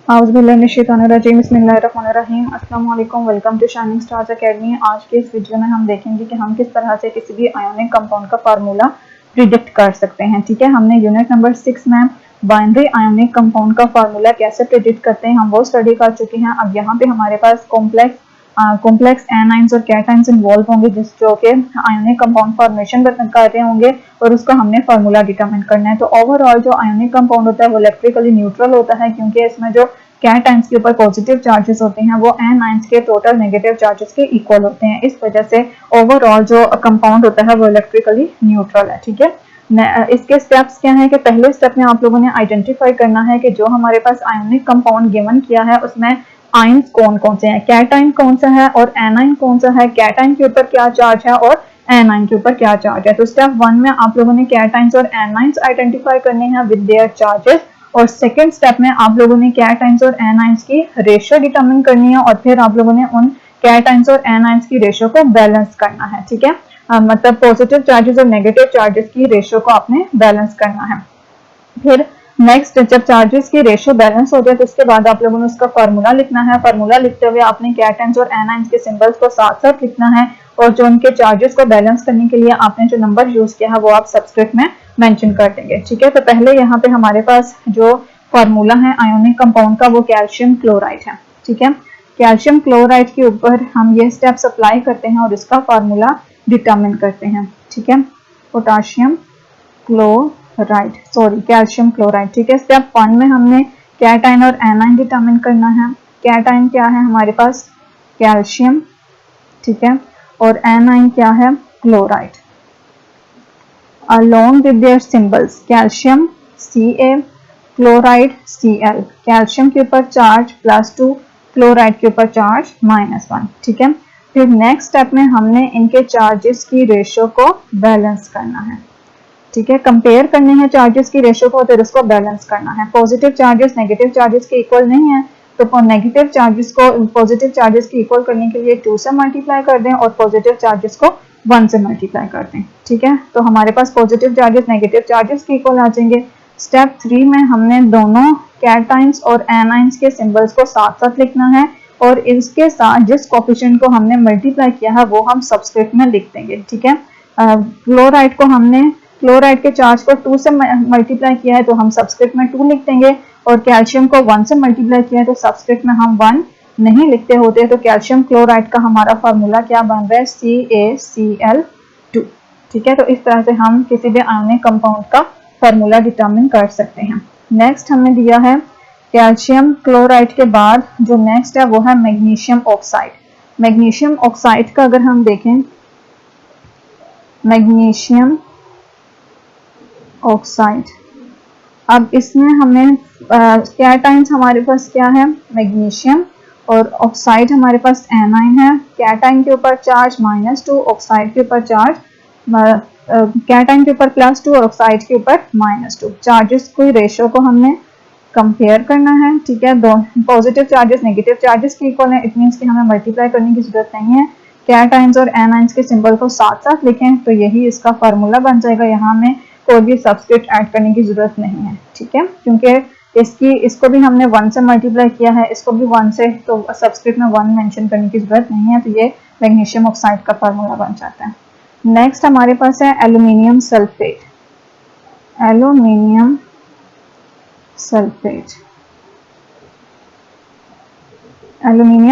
बिस्मिल्लाहिर्रहमानिर्रहीम। अस्सलाम वालेकुम। Welcome to Shining Stars Academy. आज के इस वीडियो में हम देखेंगे कि हम किस तरह से किसी भी आयोनिक कंपाउंड का फार्मूला प्रिडिक्ट कर सकते हैं। ठीक है, हमने यूनिट नंबर 6 में बाइनरी आयोनिक कंपाउंड का फार्मूला कैसे प्रिडिक्ट करते हैं हम वो स्टडी कर चुके हैं। अब यहाँ पे हमारे पास कॉम्प्लेक्स एनाइंस और कैटाइंस इन्वॉल्व होंगे जो कि आयोनिक कंपाउंड फॉर्मेशन कर रहे होंगे और उसका हमने फार्मूला डिटरमिन करना है। तो ओवरऑल जो आयोनिक कंपाउंड होता है वो इलेक्ट्रिकली न्यूट्रल होता है, क्योंकि इसमें जो कैटाइंस के ऊपर पॉजिटिव चार्जेस होते हैं वो एनाइंस के टोटल नेगेटिव चार्जेस के इक्वल होते हैं। इस वजह से ओवरऑल जो कंपाउंड होता है वो इलेक्ट्रिकली न्यूट्रल है। ठीक है, इसके स्टेप्स क्या है कि पहले स्टेप में आप लोगों ने आइडेंटिफाई करना है कि जो हमारे पास आयोनिक कंपाउंड गिवन किया है उसमें आयंस कौन कौन से हैं, कैटाइन कौन सा है और एनाइन कौन सा है, कैटाइन के ऊपर क्या चार्ज है और एनाइन के ऊपर क्या चार्ज है। तो स्टेप 1 में आप लोगों ने कैटाइंस और एनाइंस आइडेंटिफाई करने हैं विद देयर चार्जेस, और सेकंड स्टेप में आप लोगों ने कैटाइंस और एनाइंस की रेशियो डिटरमिन करनी है और फिर आप लोगों ने उन कैटाइंस और एनाइंस की रेशियो को बैलेंस करना है। ठीक है, मतलब पॉजिटिव चार्जेस और नेगेटिव चार्जेस की रेशियो को आपने बैलेंस करना है। फिर नेक्स्ट जब चार्जेस की रेशियो बैलेंस हो जाए तो उसके बाद आप लोगों ने उसका फार्मूला लिखना है। फार्मूला लिखते हुए आपने कैटाइंस और एनाइंस के सिंबल्स को साथ साथ लिखना है और जो उनके चार्जेस को बैलेंस करने के लिए आपने जो नंबर यूज किया है वो आप सबस्क्रिप्ट में मेंशन कर देंगे। ठीक है, तो पहले यहाँ पे हमारे पास जो फार्मूला है आयोनिक कंपाउंड का वो कैल्शियम क्लोराइड है। ठीक है, कैल्शियम क्लोराइड के ऊपर हम ये स्टेप्स अप्लाई करते हैं और इसका फार्मूला डिटरमिन करते हैं। ठीक है, कैल्शियम क्लोराइड। ठीक है, स्टेप 1 में हमने कैटाइन और एनाइन डिटरमिन करना है। कैटाइन क्या है हमारे पास कैल्शियम, ठीक है, और एनाइन क्या है chloride. Along with their symbols calcium Ca, chloride Cl। Calcium के ऊपर चार्ज +2, क्लोराइड के ऊपर चार्ज -1। ठीक है, फिर नेक्स्ट स्टेप में हमने इनके चार्जेस की रेशियो को बैलेंस करना है। ठीक है, कंपेयर करने हैं चार्जेस की रेशियो को, फिर उसको बैलेंस करना है। पॉजिटिव चार्जेस नेगेटिव चार्जेस के इक्वल नहीं है तो नेगेटिव चार्जेस को पॉजिटिव चार्जेस के इक्वल करने के लिए 2 से मल्टीप्लाई कर दें और पॉजिटिव चार्जेस को 1 से मल्टीप्लाई कर दें। ठीक है, तो हमारे पास पॉजिटिव चार्जेस नेगेटिव चार्जेस के इक्वल आ जाएंगे। स्टेप 3 में हमने दोनों कैटाइंस और एनाइंस के सिंबल्स को साथ साथ लिखना है और इसके साथ जिस कोफिशिएंट को हमने मल्टीप्लाई किया है वो हम सबस्क्रिप्ट में लिख देंगे। ठीक है, क्लोराइड के चार्ज को 2 से मल्टीप्लाई किया है तो हम सबस्क्रिप्ट में 2 लिख देंगे और कैल्शियम को 1 से मल्टीप्लाई किया है तो सबस्क्रिप्ट में हम 1 नहीं लिखते होते। तो कैल्शियम क्लोराइड का हमारा फार्मूला क्या बन रहा है CaCl2। ठीक है, तो इस तरह से हम किसी भी आयोनिक कंपाउंड का फार्मूला डिटरमिन कर सकते हैं। नेक्स्ट हमने दिया है कैल्शियम क्लोराइड के बाद जो नेक्स्ट है वो है मैग्नीशियम ऑक्साइड। मैग्नीशियम ऑक्साइड का अगर हम देखें मैग्नीशियम ऑक्साइड, अब इसमें हमें कैटाइंस हमारे पास क्या है मैग्नीशियम और ऑक्साइड हमारे पास एनाइन है। कैटाइन के ऊपर चार्ज -2, ऑक्साइड के ऊपर चार्ज कैटाइन के ऊपर +2 और ऑक्साइड के ऊपर -2। चार्जेस की रेशियो को हमने कंपेयर करना है। ठीक है, दो पॉजिटिव चार्जेस नेगेटिव चार्जेस के इक्वल है, इट मींस कि हमें मल्टीप्लाई करने की जरूरत नहीं है। कैटाइंस और एनाइंस के सिंबल को साथ साथ लिखें तो यही इसका फार्मूला बन जाएगा। यहाँ में कोई भी सबस्क्रिप्ट ऐड करने की जरूरत नहीं है। ठीक है, क्योंकि इसको भी हमने 1 से मल्टीप्लाई किया है, इसको भी 1 से, तो सबस्क्रिप्ट में 1 मेंशन करने की जरूरत नहीं है। तो ये मैग्नीशियम ऑक्साइड का फार्मूला बन जाता है। नेक्स्ट हमारे पास है एल्यूमिनियम सल्फेट। एल्यूमिनियम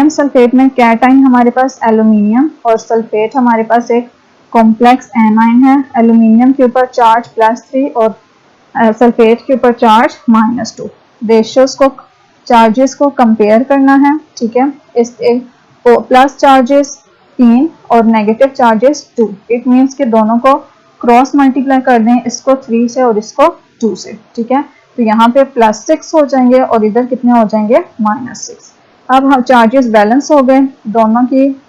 सल्फेट में कैटाइन हमारे पास एल्यूमिनियम और सल्फेट हमारे पास एक कॉम्प्लेक्स एनाइन है। एल्यूमिनियम के ऊपर चार्ज +3 और सल्फेट के ऊपर चार्ज -2। रेशियोज को चार्जेस को कंपेयर करना है। ठीक है, इस प्लस चार्जेस 3 और नेगेटिव चार्जेस 2, इट मींस कि दोनों को क्रॉस मल्टीप्लाई कर दें, इसको 3 से और इसको 2 से। ठीक है, तो यहाँ पे +6 हो जाएंगे और इधर कितने हो जाएंगे -6। अब हम चार्जेस बैलेंस हो गए, दोनों की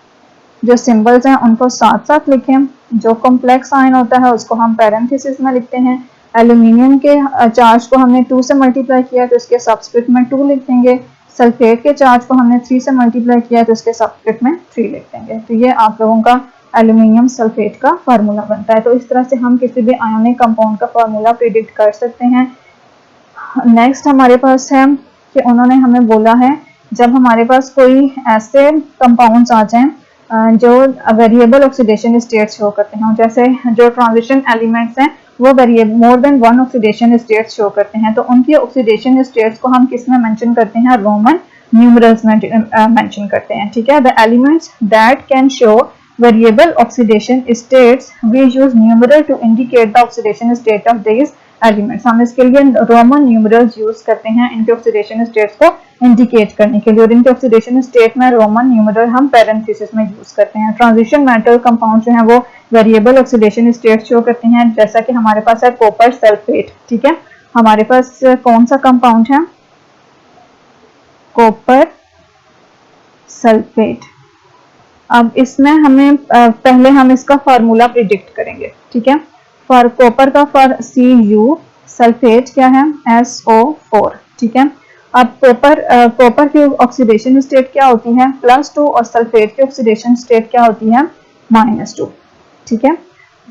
जो सिंबल्स हैं उनको साथ साथ लिखें। जो कॉम्प्लेक्स आयन होता है उसको हम पैरेंथेसिस में लिखते हैं। एल्यूमिनियम के चार्ज को हमने 2 से मल्टीप्लाई किया तो इसके सबस्क्रिप्ट में 2 लिख देंगे। सल्फेट के चार्ज को हमने 3 से मल्टीप्लाई किया तो इसके सबस्क्रिप्ट में 3 लिख देंगे। तो ये आप लोगों का एल्यूमिनियम सल्फेट का फार्मूला बनता है। तो इस तरह से हम किसी भी आयोनिक कंपाउंड का फार्मूला प्रिडिक्ट कर सकते हैं। नेक्स्ट हमारे पास है कि उन्होंने हमें बोला है जब हमारे पास कोई ऐसे कंपाउंड्स आ जाएं जो वेरिएबल ऑक्सीडेशन स्टेट शो करते हैं, जैसे जो ट्रांजिशन एलिमेंट्स हैं वो more than one oxidation state show करते हैं, तो उनकी ऑक्सीडेशन स्टेट्स को हम किस में मेंशन करते हैं, रोमन न्यूमरल्स में मेंशन करते हैं। ठीक है, the elements that can show variable oxidation states we use numeral to indicate the oxidation state of these elements। हम इसके लिए रोमन न्यूमरल्स यूज करते हैं इनके ऑक्सीडेशन स्टेट्स को इंडिकेट करने के लिए, और इनके ऑक्सीडेशन स्टेट में रोमन न्यूमरल हम पैरेंथेसिस में यूज करते हैं। ट्रांजिशन मेटल कंपाउंड जो है वो वेरिएबल ऑक्सीडेशन स्टेट शो करते हैं, जैसा कि हमारे पास है कॉपर सल्फेट। ठीक है, हमारे पास कौन सा कंपाउंड है, कॉपर सल्फेट। अब इसमें हमें पहले हम इसका फार्मूला प्रिडिक्ट करेंगे। ठीक है, फॉर कॉपर का फॉर Cu, सल्फेट क्या है, SO4। ठीक है, अब कॉपर की ऑक्सीडेशन स्टेट क्या होती है, +2, और सल्फेट की ऑक्सीडेशन स्टेट क्या होती है, -2। ठीक है,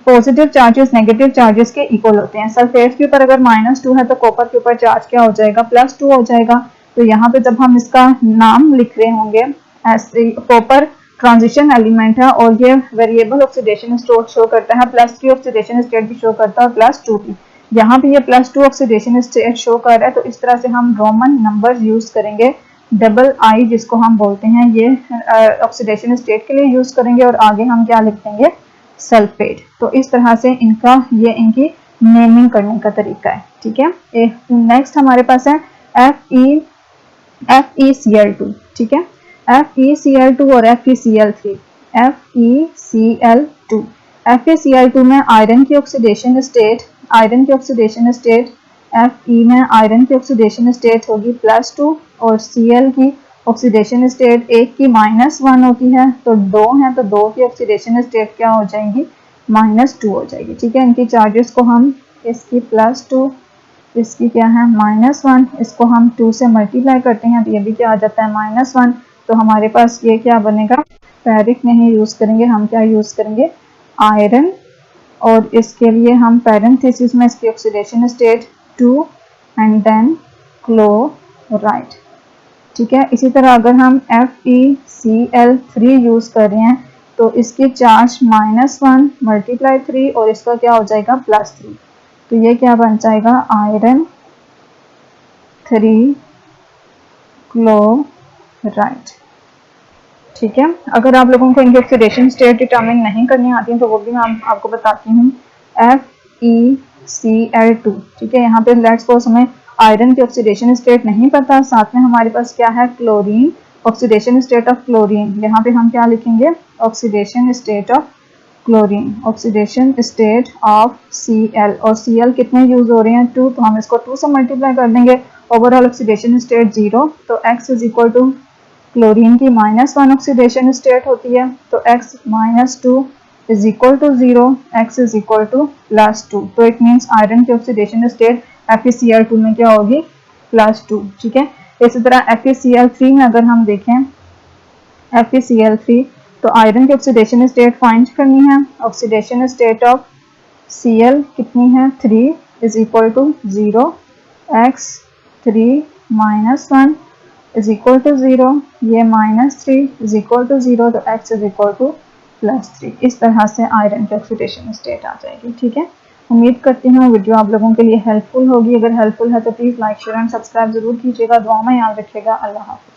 पॉजिटिव चार्जेस नेगेटिव चार्जेस के इक्वल होते हैं। सल्फेट के ऊपर अगर -2 है तो कॉपर के ऊपर चार्ज क्या हो जाएगा, +2 हो जाएगा। तो यहाँ पे जब हम इसका नाम लिख रहे होंगे, ऐसे कॉपर ट्रांजिशन एलिमेंट है और ये वेरिएबल ऑक्सीडेशन स्टेट शो करता है, प्लस की ऑक्सीडेशन स्टेट भी शो करता है और +2 की। यहाँ पे ये +2 ऑक्सीडेशन स्टेट शो कर रहा है, तो इस तरह से हम रोमन नंबर यूज करेंगे, II जिसको हम बोलते हैं, ये ऑक्सीडेशन स्टेट के लिए यूज करेंगे, और आगे हम क्या लिख देंगे, सल्फेट। तो इस तरह से ये इनकी नेमिंग करने का तरीका है। ठीक है, नेक्स्ट हमारे पास है FeCl2। ठीक है, FeCl2 और FeCl3। FeCl2 में आयरन की ऑक्सीडेशन स्टेट Fe में आयरन की ऑक्सीडेशन स्टेट होगी +2, और Cl की ऑक्सीडेशन स्टेट एक की -1 होती है, तो 2 है तो 2 की ऑक्सीडेशन स्टेट क्या हो जाएगी, -2 हो जाएगी। ठीक है, इनकी चार्जेस को हम, इसकी +2, इसकी क्या है -1, इसको हम 2 से मल्टीप्लाई करते हैं तो ये भी क्या आ जाता है, -1। तो हमारे पास ये क्या बनेगा, फेरिक नहीं यूज करेंगे, हम क्या यूज करेंगे, आयरन, और इसके लिए हम पैरेंथेसिस में इसकी oxidation state 2 and then chloride. ठीक है, इसी तरह अगर हम FeCl3 यूज कर रहे हैं तो इसकी चार्ज -1 × 3 और इसका क्या हो जाएगा, +3। तो ये क्या बन जाएगा, आयरन 3 क्लोराइड। ठीक है, अगर आप लोगों को इनकी ऑक्सीडेशन स्टेट डिटरमिन नहीं करनी आती है तो वो भी मैं आपको बताती हूँ। FeCl2। ठीक है, यहाँ पे लेट्स सपोज हमें आयरन की ऑक्सीडेशन स्टेट नहीं पता, साथ में हमारे पास क्या है, chlorine, oxidation state of chlorine. यहाँ पे हम क्या लिखेंगे, oxidation state of chlorine, oxidation state of Cl, और Cl कितने यूज हो रहे हैं, 2, तो हम इसको 2 से मल्टीप्लाई कर देंगे। ओवरऑल ऑक्सीडेशन स्टेट 0, तो X is equal to, chlorine की -1 ऑक्सीडेशन स्टेट होती है, तो X -2 is equal to 0, X is equal to +2। तो इट मीन्स आयरन की ऑक्सीडेशन स्टेट FeCl2 में क्या होगी, +2। ठीक है, इसी तरह FeCl3 में अगर हम देखें, FeCl3 तो आयरन की ऑक्सीडेशन स्टेट फाइंड करनी है। ऑक्सीडेशन स्टेट ऑफ Cl कितनी है, 3 is equal to 0, X 3 -1 is equal to 0, ये -3 इज इक्वल टू 0, तो X इज इक्वल टू +3। इस तरह से आयरन की ऑक्सीडेशन स्टेट आ जाएगी। ठीक है, उम्मीद करती हूँ वीडियो आप लोगों के लिए हेल्पफुल होगी। अगर हेल्पफुल है तो please like, share and subscribe जरूर कीजिएगा। दुआ में याद रखिएगा। अल्लाह हाफ़िज़।